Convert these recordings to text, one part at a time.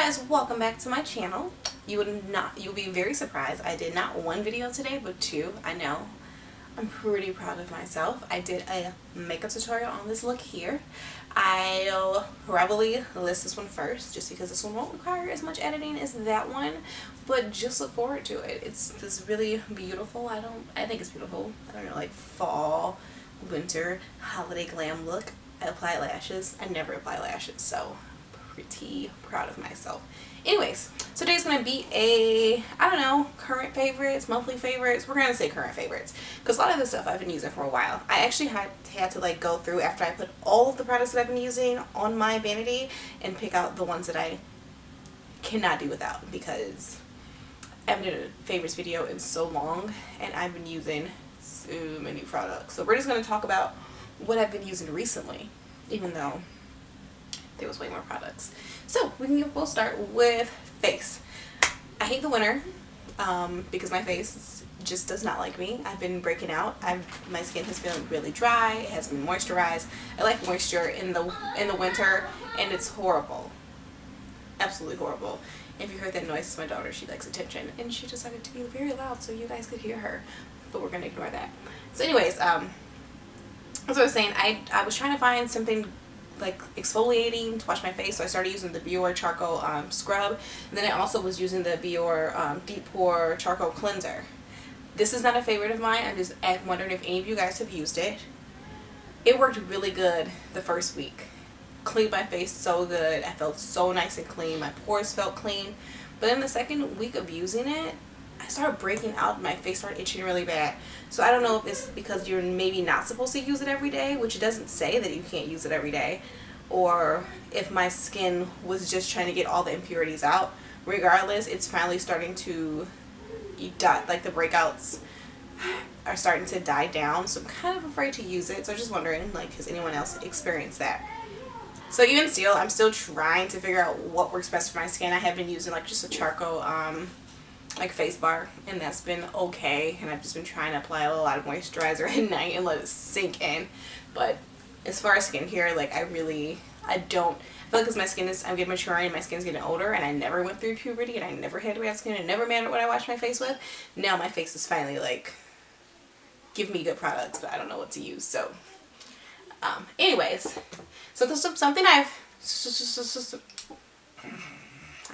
guys, welcome back to my channel. You'll be very surprised. I did not one video today, but two. I know. I'm pretty proud of myself. I did a makeup tutorial on this look here. I'll probably list this one first just because this one won't require as much editing as that one, but just look forward to it. It's this really beautiful, I think it's beautiful, I don't know, like fall, winter, holiday glam look. I apply lashes. I never apply lashes, so pretty proud of myself. Anyways, today's gonna be I don't know, current favorites, monthly favorites. We're gonna say current favorites because a lot of this stuff I've been using for a while. I actually had to like go through after I put all of the products that I've been using on my vanity and pick out the ones that I cannot do without, because I haven't done a favorites video in so long and I've been using so many products. So we're just gonna talk about what I've been using recently, even though there was way more products. So we'll start with face. I hate the winter because my face just does not like me. I've been breaking out. My skin has been really dry. It has been moisturized. I like moisture in the winter, and it's horrible. Absolutely horrible. If you heard that noise, it's my daughter. She likes attention, and she decided to be very loud so you guys could hear her. But we're gonna ignore that. So anyways, as I was saying, I was trying to find something like exfoliating to wash my face, so I started using the Biore charcoal scrub, and then I also was using the Biore deep pore charcoal cleanser. This is not a favorite of mine. I'm wondering if any of you guys have used it. It worked really good the first week. Cleaned my face so good. I felt so nice and clean. My pores felt clean. But in the second week of using it, I started breaking out. My face started itching really bad. So I don't know if it's because you're maybe not supposed to use it every day, which it doesn't say that you can't use it every day, or if my skin was just trying to get all the impurities out. Regardless, it's finally starting to like the breakouts are starting to die down, so I'm kind of afraid to use it. So I'm just wondering, like, has anyone else experienced that? So even still, I'm still trying to figure out what works best for my skin. I have been using like just a charcoal like face bar, and that's been okay, and I've just been trying to apply a lot of moisturizer at night and let it sink in. But as far as skincare, like I feel like as I'm getting mature and my skin's getting older, and I never went through puberty and I never had bad skin, and it never mattered what I washed my face with. Now my face is finally like, give me good products, but I don't know what to use. So anyways, so this is something I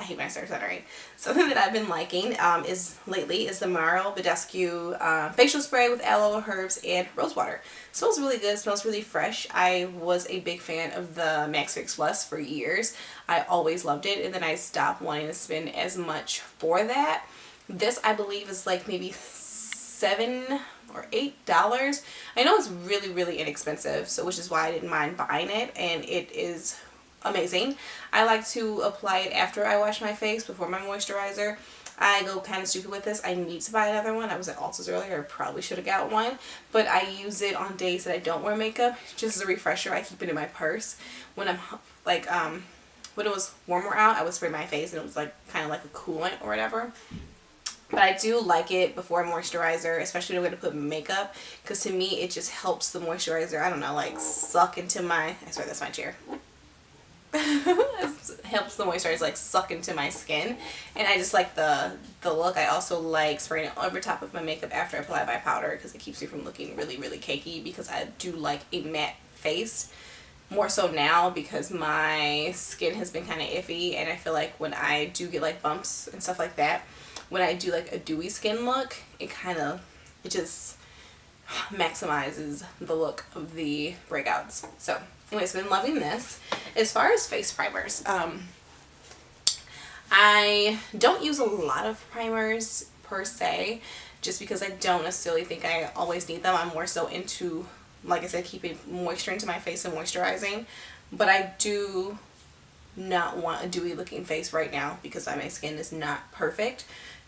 hate when I start stuttering. Something that I've been liking is the Marl Badescu facial spray with aloe, herbs, and rose water. It smells really good. It smells really fresh. I was a big fan of the Max Fix Plus for years. I always loved it, and then I stopped wanting to spend as much for that. This, I believe, is like maybe $7 or $8. I know it's really, really inexpensive, so which is why I didn't mind buying it, and it is amazing. I like to apply it after I wash my face, before my moisturizer. I go kind of stupid with this. I need to buy another one. I was at Ulta's earlier. I probably should have got one, but I use it on days that I don't wear makeup, just as a refresher. I keep it in my purse. When I'm like when it was warmer out, I would spray my face, and it was like kind of like a coolant or whatever. But I do like it before moisturizer, especially when I'm going to put makeup, because to me it just helps the moisturizer, I don't know, like suck into my, I swear that's my chair. It helps the moisturizer like suck into my skin, and I just like the look. I also like spraying it over top of my makeup after I apply my powder, because it keeps me from looking really, really cakey, because I do like a matte face. More so now because my skin has been kind of iffy, and I feel like when I do get like bumps and stuff like that, when I do like a dewy skin look, it just maximizes the look of the breakouts. So anyways, been loving this. As far as face primers, I don't use a lot of primers per se, just because I don't necessarily think I always need them. I'm more so into, like I said, keeping moisture into my face and moisturizing. But I do not want a dewy looking face right now, because my skin is not perfect.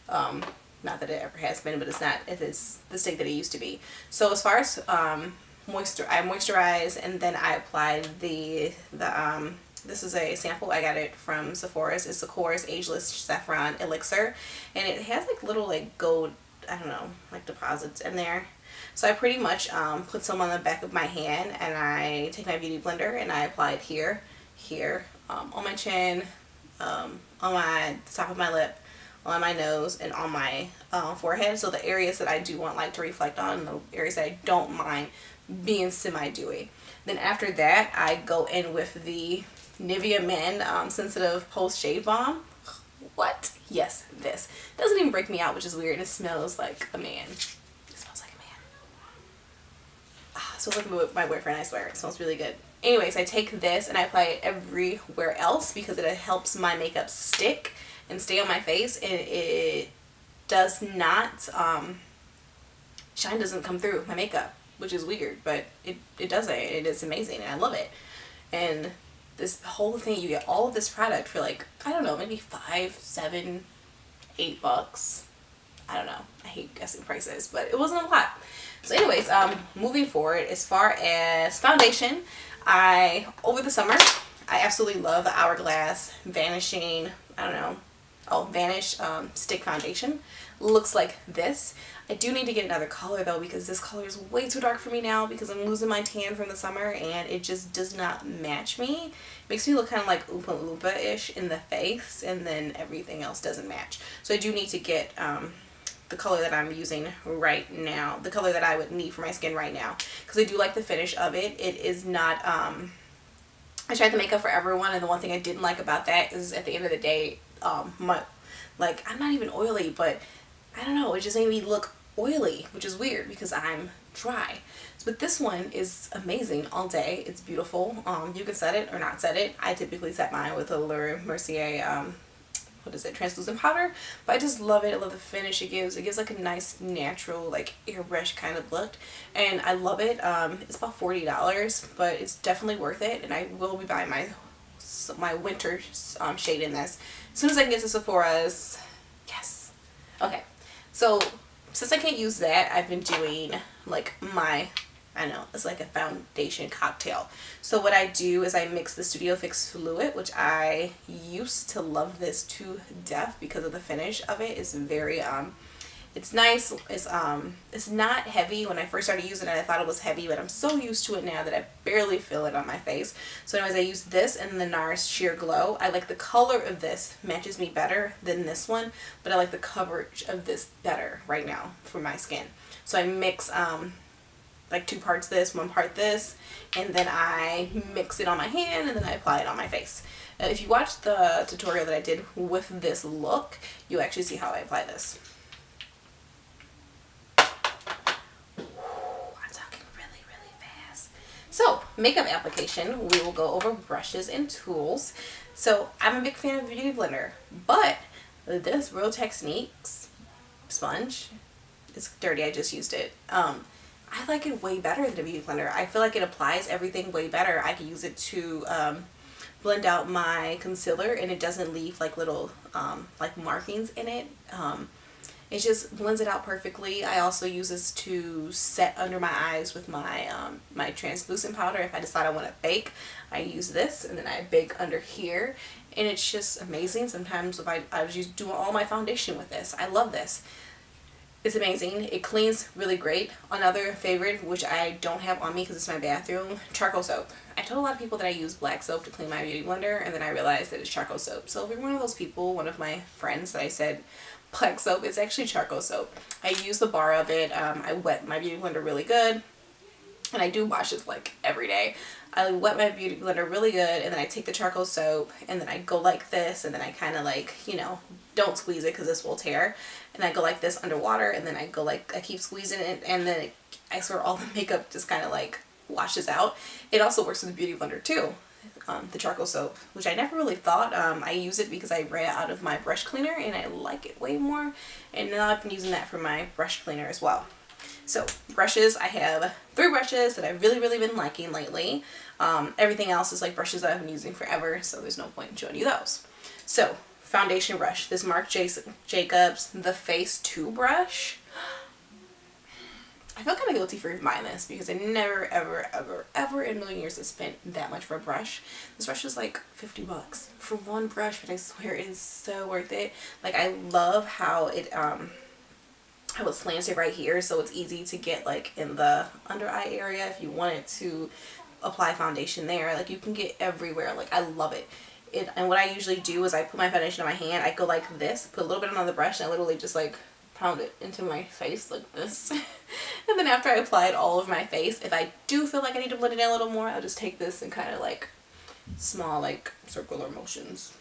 Not that it ever has been, but it is the state that it used to be. So as far as I moisturize, and then I apply this is a sample. I got it from Sephora's. It's Sephora's Ageless Saffron Elixir, and it has like little like gold, I don't know, like deposits in there. So I pretty much put some on the back of my hand, and I take my beauty blender and I apply it here, on my chin, on my top of my lip, on my nose, and on my forehead. So the areas that I do want light to reflect on, and the areas that I don't mind being semi-dewy. Then after that, I go in with the Nivea Men Sensitive Post Shade Balm. What? Yes, this. Doesn't even break me out, which is weird. It smells like a man. It smells like a man. Ah, it smells like my boyfriend, I swear. It smells really good. Anyways, I take this and I apply it everywhere else because it helps my makeup stick and stay on my face, and it does not, shine doesn't come through my makeup, which is weird, but it doesn't. It is amazing and I love it. And this whole thing, you get all of this product for like, I don't know, maybe $5, $7, $8. I don't know. I hate guessing prices, but it wasn't a lot. So anyways, moving forward, as far as foundation, over the summer, I absolutely love the Hourglass Vanishing, I don't know, Vanish Stick Foundation. Looks like this. I do need to get another color though, because this color is way too dark for me now because I'm losing my tan from the summer and it just does not match me. It makes me look kind of like Oompa Loompa-ish in the face, and then everything else doesn't match. So I do need to get the color that I'm using right now, the color that I would need for my skin right now, because I do like the finish of it. It is not, I tried the Makeup Forever one, and the one thing I didn't like about that is at the end of the day, I'm not even oily, but I don't know, it just made me look oily, which is weird because I'm dry. But this one is amazing all day. It's beautiful. You can set it or not set it. I typically set mine with a Laura Mercier, translucent powder, but I just love it. I love the finish it gives. It gives like a nice natural like airbrush kind of look, and I love it. It's about $40, but it's definitely worth it, and I will be buying my winter shade in this as soon as I can get to Sephora's. Yes. Okay, so since I can't use that, I've been doing like I know, it's like a foundation cocktail. So what I do is I mix the Studio Fix Fluid, which I used to love this to death because of the finish of it. It's very, it's nice. It's not heavy. When I first started using it, I thought it was heavy, but I'm so used to it now that I barely feel it on my face. So anyways, I use this and the NARS Sheer Glow. I like the color of this, matches me better than this one, but I like the coverage of this better right now for my skin. So I mix, like 2 parts this, 1 part this, and then I mix it on my hand and then I apply it on my face. If you watch the tutorial that I did with this look, you'll actually see how I apply this. I'm talking really, really fast. So, makeup application, we will go over brushes and tools. So, I'm a big fan of Beauty Blender, but this Real Techniques sponge, it's dirty, I just used it. I like it way better than a Beauty Blender. I feel like it applies everything way better. I can use it to blend out my concealer, and it doesn't leave like little like markings in it. It just blends it out perfectly. I also use this to set under my eyes with my my translucent powder. If I decide I want to bake, I use this, and then I bake under here, and it's just amazing. Sometimes if I was just doing all my foundation with this. I love this. It's amazing. It cleans really great. Another favorite, which I don't have on me because it's my bathroom, charcoal soap. I told a lot of people that I use black soap to clean my Beauty Blender, and then I realized that it's charcoal soap. So if you're one of those people, one of my friends that I said black soap, it's actually charcoal soap. I use the bar of it. I wet my Beauty Blender really good, and I do wash it like every day. I wet my Beauty Blender really good, and then I take the charcoal soap, and then I go like this, and then I kind of like, you know, don't squeeze it because this will tear. And I go like this underwater, and then I go like, I keep squeezing it, and then I swear all the makeup just kind of like washes out. It also works with the Beauty Blender too, the charcoal soap, which I never really thought. I use it because I ran out of my brush cleaner, and I like it way more. And now I've been using that for my brush cleaner as well. So brushes, I have 3 brushes that I've really been liking lately. Everything else is like brushes that I've been using forever, so there's no point in showing you those. So foundation brush, this Marc Jacobs The Face 2 brush. I feel kind of guilty for buying this because I never ever in a million years have spent that much for a brush. This brush is like $50 for one brush, but I swear it is so worth it. Like, I love how it how it's slanted right here, so it's easy to get like in the under eye area if you wanted to apply foundation there. Like, you can get everywhere. Like, I love it. it, and what I usually do is I put my foundation in my hand, I go like this, put a little bit on the brush, and I literally just like pound it into my face like this. And then after I apply it all over my face, if I do feel like I need to blend it in a little more, I'll just take this and kind of like small like circular motions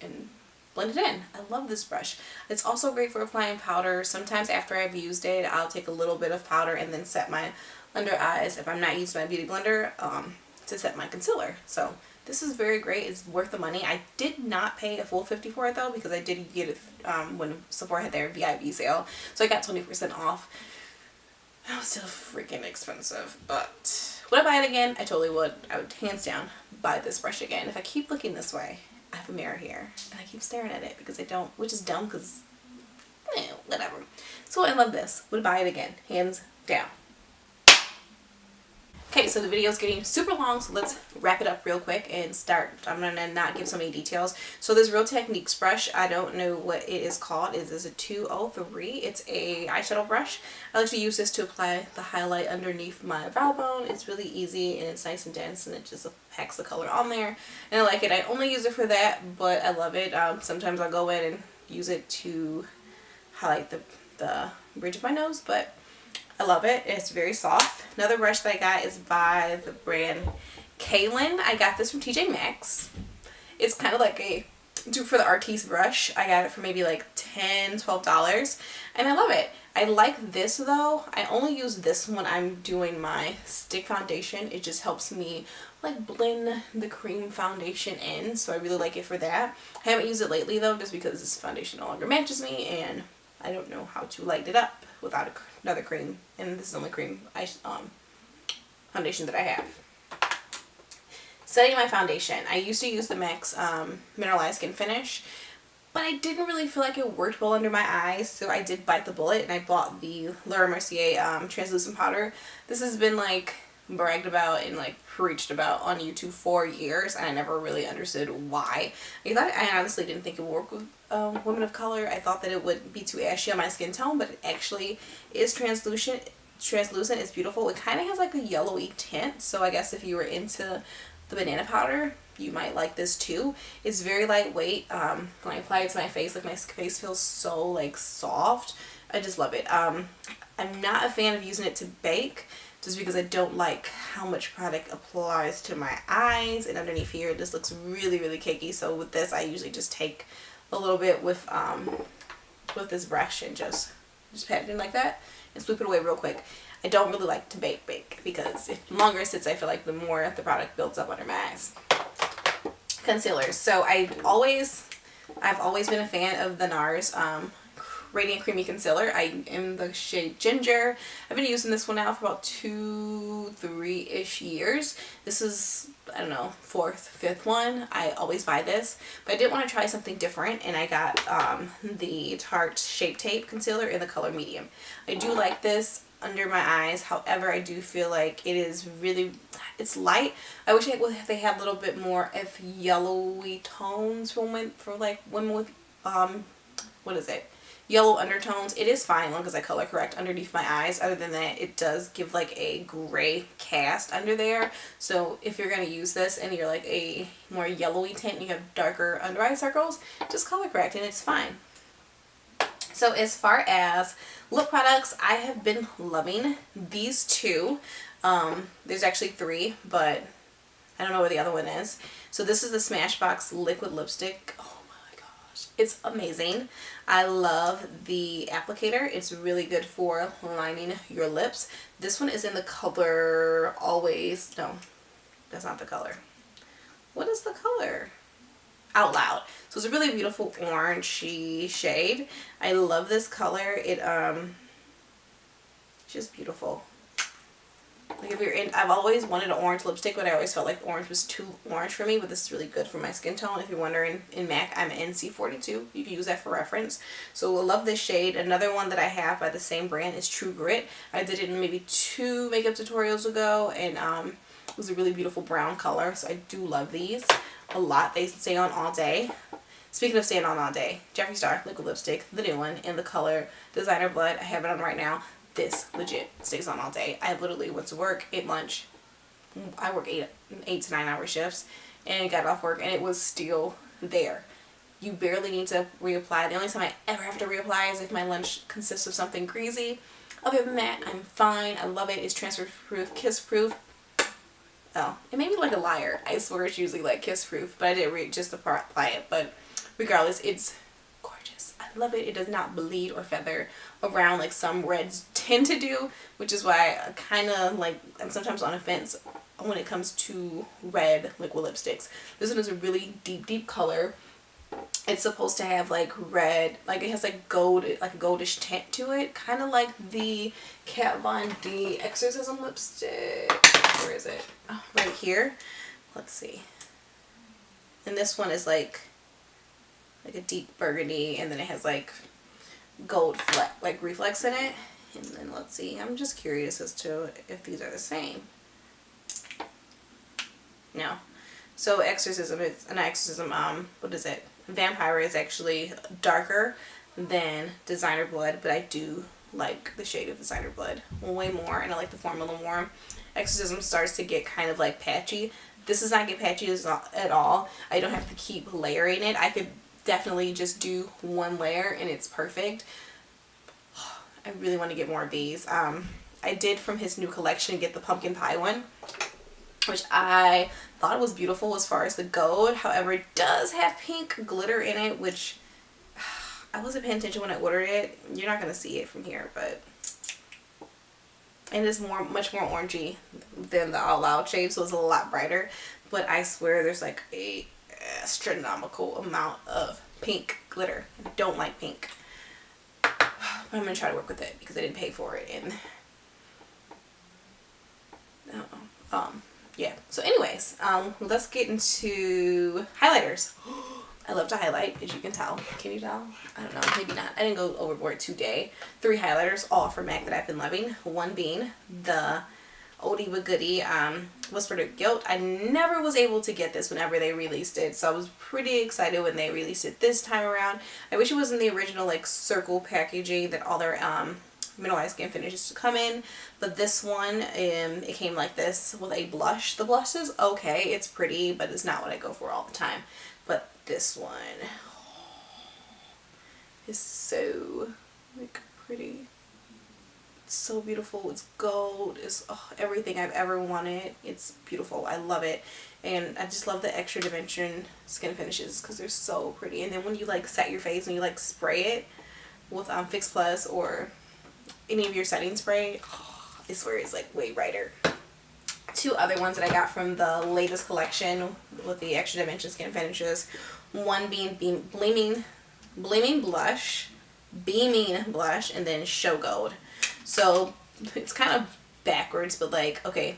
and blend it in. I love this brush. It's also great for applying powder. Sometimes after I've used it, I'll take a little bit of powder and then set my under eyes if I'm not using my beauty blender to set my concealer. So this is very great. It's worth the money. I did not pay a full $50 for it though, because I did get it when Sephora had their VIP sale. So I got 20% off. That was still freaking expensive, but would I buy it again? I totally would. I would hands down buy this brush again. If I keep looking this way, I have a mirror here and I keep staring at it because I don't, which is dumb because, whatever. So I love this. Would buy it again, hands down. Okay, so the video is getting super long, so let's wrap it up real quick and start. I'm going to not give so many details. So this Real Techniques brush, I don't know what it is called. It is a 203. It's a eyeshadow brush. I like to use this to apply the highlight underneath my brow bone. It's really easy and it's nice and dense and it just packs the color on there. And I like it. I only use it for that, but I love it. Sometimes I'll go in and use it to highlight the bridge of my nose, but I love it. It's very soft. Another brush that I got is by the brand Kaylin. I got this from TJ Maxx. It's kind of like a dupe for the Artiste brush. I got it for maybe like $10, $12 and I love it. I like this though. I only use this when I'm doing my stick foundation. It just helps me like blend the cream foundation in, so I really like it for that. I haven't used it lately though, just because this foundation no longer matches me and I don't know how to light it up without another cream, and this is the only cream foundation that I have. Setting my foundation. I used to use the MAC Mineralized Skin Finish, but I didn't really feel like it worked well under my eyes, so I did bite the bullet and I bought the Laura Mercier translucent powder. This has been like bragged about and like preached about on YouTube for years, and I never really understood why. I honestly didn't think it would work with women of color. I thought that it would be too ashy on my skin tone, but it actually is translucent. It's beautiful. It kind of has like a yellowy tint, so I guess if you were into the banana powder, you might like this too. It's very lightweight. When I apply it to my face, like my face feels so like soft. I just love it. I'm not a fan of using it to bake, just because I don't like how much product applies to my eyes and underneath here. It just looks really, really cakey. So with this, I usually just take a little bit with this brush and just pat it in like that and sweep it away real quick. I don't really like to bake because if the longer it sits, I feel like the more the product builds up under my eyes. Concealers. So I've always been a fan of the NARS Radiant Creamy Concealer. I am the shade Ginger. I've been using this one now for about 2-3-ish years. This is, I don't know, 4th, 5th one. I always buy this, but I did want to try something different, and I got the Tarte Shape Tape Concealer in the color Medium. I do like this under my eyes, however I do feel like it is really, it's light. I wish they had a little bit more of yellowy tones for like women with what is it, yellow undertones. It is fine as long as I color correct underneath my eyes. Other than that, it does give like a gray cast under there. So if you're going to use this and you're like a more yellowy tint and you have darker under eye circles, just color correct and it's fine. So as far as lip products, I have been loving these two. There's actually 3, but I don't know where the other one is. So this is the Smashbox Liquid Lipstick. Oh my gosh, it's amazing. I love the applicator. It's really good for lining your lips. This one is in the color Always, no, that's not the color. What is the color? Out Loud. So it's a really beautiful orangey shade. I love this color. It's just beautiful. Like if you're in, I've always wanted an orange lipstick, but I always felt like orange was too orange for me, but this is really good for my skin tone. If you're wondering, in MAC, I'm NC42. You can use that for reference. So I love this shade. Another one that I have by the same brand is True Grit. I did it in maybe 2 makeup tutorials ago, and it was a really beautiful brown color, so I do love these a lot. They stay on all day. Speaking of staying on all day, Jeffree Star Liquid Lipstick, the new one, in the color Designer Blood. I have it on right now. This legit stays on all day. I literally went to work, ate lunch. I work 8 to 9 hour shifts. and got off work and it was still there. You barely need to reapply. The only time I ever have to reapply is if my lunch consists of something greasy. Other than that, I'm fine. I love it. It's transfer proof, kiss proof. Oh, it made me like a liar. I swear it's usually like kiss proof, but I didn't read just to apply it. But regardless, it's gorgeous. I love it. It does not bleed or feather around like some reds tend to do, which is why I kind of like, I'm sometimes on a fence when it comes to red liquid lipsticks. This one is a really deep color. It's supposed to have like red, like it has like gold, like a goldish tint to it, kind of like the Kat Von D Exorcism lipstick. Where is it? Oh, right here. Let's see. And this one is like a deep burgundy, and then it has like gold like reflex in it. And then let's see. I'm just curious as to if these are the same. No. So Exorcism, it's an Exorcism. What is it? Vampire is actually darker than Designer Blood, but I do like the shade of Designer Blood way more, and I like the formula more. Exorcism starts to get kind of like patchy. This does not get patchy at all. I don't have to keep layering it. I could definitely just do one layer and it's perfect. I really want to get more of these. I did from his new collection get the pumpkin pie one, which I thought was beautiful as far as the gold. However, it does have pink glitter in it, which I wasn't paying attention when I ordered it. You're not going to see it from here, but it is much more orangey than the All Out shade, so it's a lot brighter. But I swear there's like a astronomical amount of pink glitter. I don't like pink. But I'm going to try to work with it because I didn't pay for it. And yeah, so anyways, let's get into highlighters. I love to highlight, as you can tell. Can you tell? I don't know, maybe not. I didn't go overboard today. 3 highlighters, all from MAC that I've been loving. One being the Oldie But Goodie Whispered of Guilt. I never was able to get this whenever they released it, so I was pretty excited when they released it this time around. I wish it was in the original like circle packaging that all their mineralized skin finishes to come in, but this one it came like this with a blush. The blush is okay, it's pretty, but it's not what I go for all the time. But this one is so like pretty. It's so beautiful. It's gold. It's everything I've ever wanted. It's beautiful. I love it. And I just love the extra dimension skin finishes because they're so pretty. And then when you like set your face and you like spray it with Fix Plus or any of your setting spray, I swear it's like way brighter. 2 other ones that I got from the latest collection with the extra dimension skin finishes. One being Beaming Blush, and then Show Gold. So it's kind of backwards, but like, okay,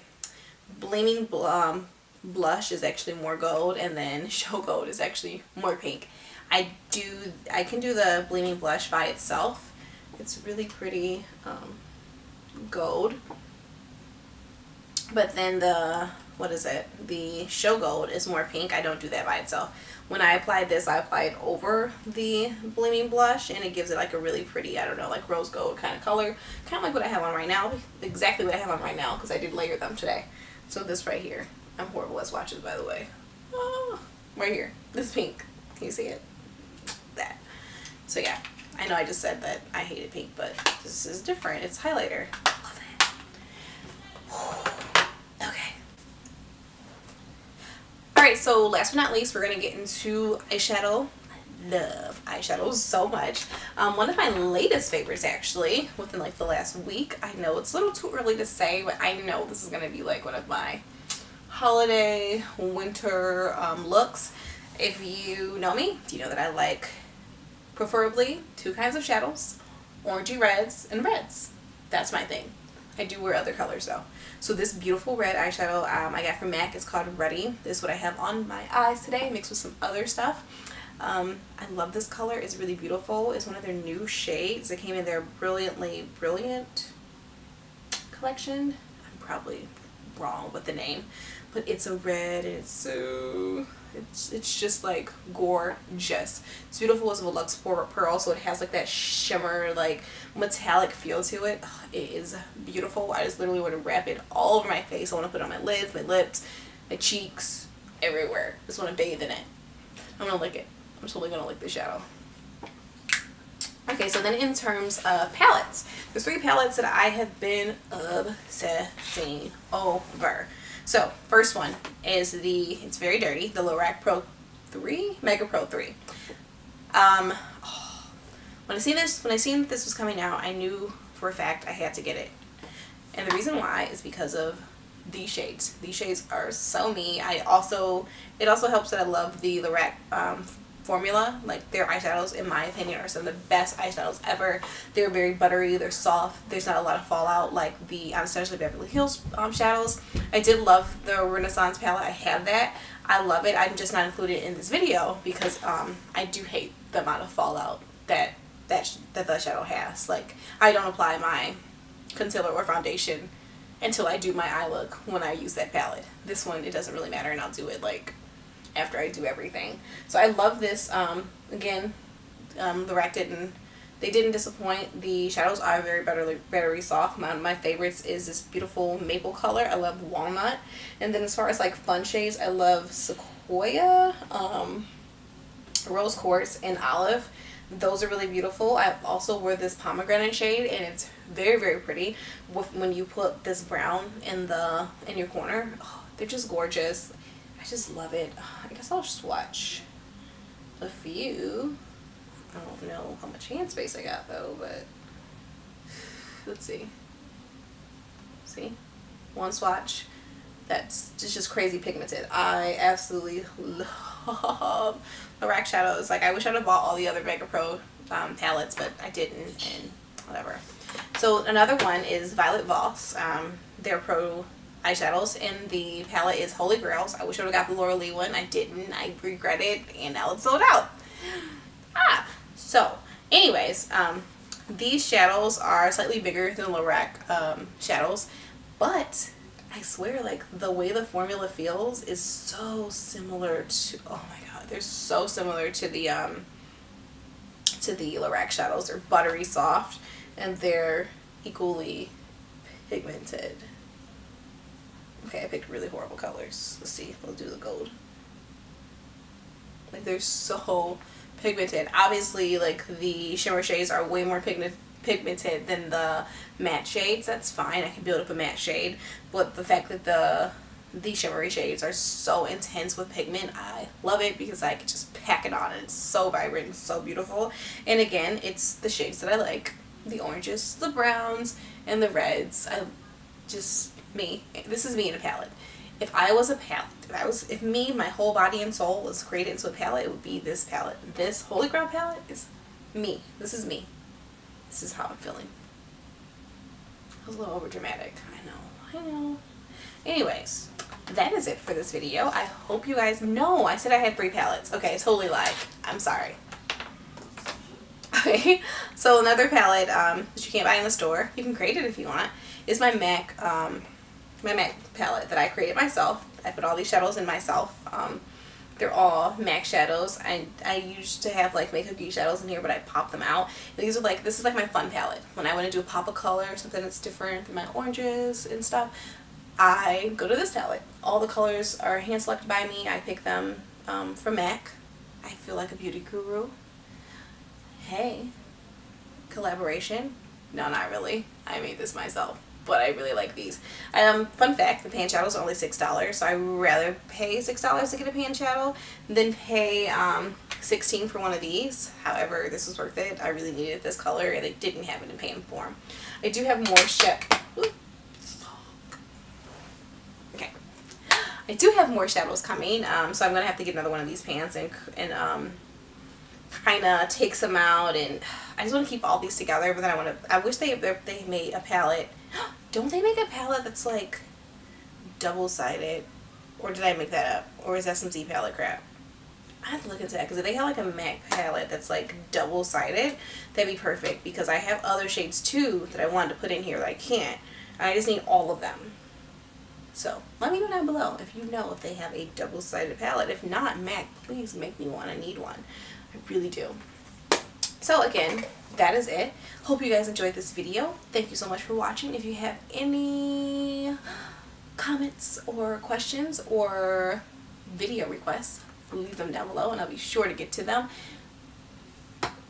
Beaming Blush is actually more gold, and then Show Gold is actually more pink. I can do the Beaming Blush by itself. It's really pretty gold. But then the Show Gold is more pink. I don't do that by itself. When I applied this, I applied over the Beaming Blush, and it gives it like a really pretty, I don't know, like rose gold kind of color. Kind of like what I have on right now. Exactly what I have on right now, because I did layer them today. So this right here. I'm horrible at swatches, by the way. Oh, right here. This is pink. Can you see it? That. So yeah. I know I just said that I hated pink, but this is different. It's highlighter. Love it. Okay. Alright, so last but not least, we're going to get into eyeshadow. I love eyeshadows so much. One of my latest favorites, actually, within like the last week. I know it's a little too early to say, but I know this is going to be like one of my holiday, winter looks. If you know me, you know that I like preferably 2 kinds of shadows, orangey reds and reds. That's my thing. I do wear other colors though. So this beautiful red eyeshadow I got from MAC is called Ready. This is what I have on my eyes today, mixed with some other stuff. I love this color. It's really beautiful. It's one of their new shades. It came in their Brilliantly Brilliant collection. I'm probably wrong with the name, but it's a red and it's so... It's just like gorgeous. It's beautiful as a Lux Pearl, so it has like that shimmer, like metallic feel to it. It is beautiful. I just literally want to wrap it all over my face. I want to put it on my lids, my lips, my cheeks, everywhere. I just want to bathe in it. I'm going to lick it. I'm totally going to lick the shadow. Okay, so then in terms of palettes, there's 3 palettes that I have been obsessing over. So, first one is it's very dirty, the Lorac Pro 3, Mega Pro 3. When I seen this was coming out, I knew for a fact I had to get it. And the reason why is because of these shades. These shades are so me. It also helps that I love the Lorac formula. Like, their eyeshadows, in my opinion, are some of the best eyeshadows ever. They're very buttery, they're soft, there's not a lot of fallout like the Anastasia Beverly Hills shadows. I did love the Renaissance palette. I have that. I love it. I'm just not included in this video because I do hate the amount of fallout that the shadow has. Like, I don't apply my concealer or foundation until I do my eye look when I use that palette. This one, it doesn't really matter, and I'll do it like after I do everything. So I love this. Again, Lorac didn't disappoint. The shadows are very buttery soft. One of my favorites is this beautiful maple color. I love walnut. And then as far as like fun shades, I love sequoia, rose quartz, and olive. Those are really beautiful. I also wear this pomegranate shade, and it's very, very pretty. When you put this brown in your corner, oh, they're just gorgeous. I just love it. I guess I'll swatch a few. I don't know how much hand space I got though, but let's see. See? One swatch. That's just crazy pigmented. I absolutely love Lorac shadows. Like, I wish I'd have bought all the other Mega Pro palettes, but I didn't, and whatever. So another one is Violet Voss. Their Pro eyeshadows, and the palette is Holy Grails. I wish I would have got the Laura Lee one. I didn't. I regret it, and now it's sold out. So anyways, these shadows are slightly bigger than Lorac shadows, but I swear, like, the way the formula feels is so similar to, oh my god, they're so similar to the Lorac shadows. They're buttery soft, and they're equally pigmented. Okay, I picked really horrible colors. Let's see. Let's do the gold. Like, they're so pigmented. Obviously, like, the shimmer shades are way more pigmented than the matte shades. That's fine. I can build up a matte shade. But the fact that the shimmery shades are so intense with pigment, I love it because I can just pack it on, and it's so vibrant and so beautiful. And again, it's the shades that I like. The oranges, the browns, and the reds. Me. This is me in a palette. If I was a palette, if my whole body and soul was created into a palette, it would be this palette. This Holy Grail palette is me. This is me. This is how I'm feeling. I was a little over dramatic. I know. Anyways, that is it for this video. I hope you guys know. I said I had 3 palettes. Okay, I totally lied. I'm sorry. Okay, so another palette that you can't buy in the store, you can create it if you want, is my MAC palette that I created myself. I put all these shadows in myself. They're all MAC shadows. I used to have like Makeup Geek shadows in here, but I popped them out. And this is like my fun palette. When I want to do a pop of color, something that's different than my oranges and stuff, I go to this palette. All the colors are hand selected by me. I pick them from MAC. I feel like a beauty guru. Hey, collaboration? No, not really. I made this myself, but I really like these. Fun fact, the pan shadows are only $6, so I would rather pay $6 to get a pan shadow than pay $16 for one of these. However, this was worth it. I really needed this color, and they didn't have it in pan form. I do have more Okay. I do have more shadows coming, so I'm going to have to get another one of these pans and kind of takes them out, and I just want to keep all these together, but then I wish they made a palette. Don't they make a palette that's like double-sided, or did I make that up, or is that some Z palette crap? I have to look into that, because if they have like a MAC palette that's like double-sided, that'd be perfect, because I have other shades too that I wanted to put in here that I can't. I just need all of them. So let me know down below if you know if they have a double-sided palette. If not, MAC, please make me one. I need one. I really do. So again, that is it. Hope you guys enjoyed this video. Thank you so much for watching. If you have any comments or questions or video requests, leave them down below and I'll be sure to get to them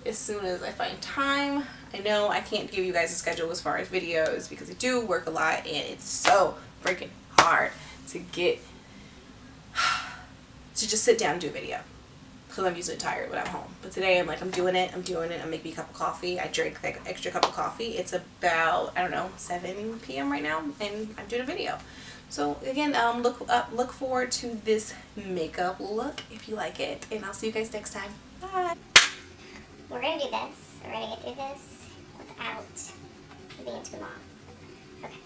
as soon as I find time. I know I can't give you guys a schedule as far as videos because I do work a lot and it's so freaking hard to get to just sit down and do a video because I'm usually tired when I'm home. But today I'm like, I'm doing it. I'm making me a cup of coffee. I drank like an extra cup of coffee. It's about, I don't know, 7 p.m. right now and I'm doing a video. So again, look forward to this makeup look if you like it, and I'll see you guys next time. Bye. We're going to do this. We're going to get through this without being too long. Okay.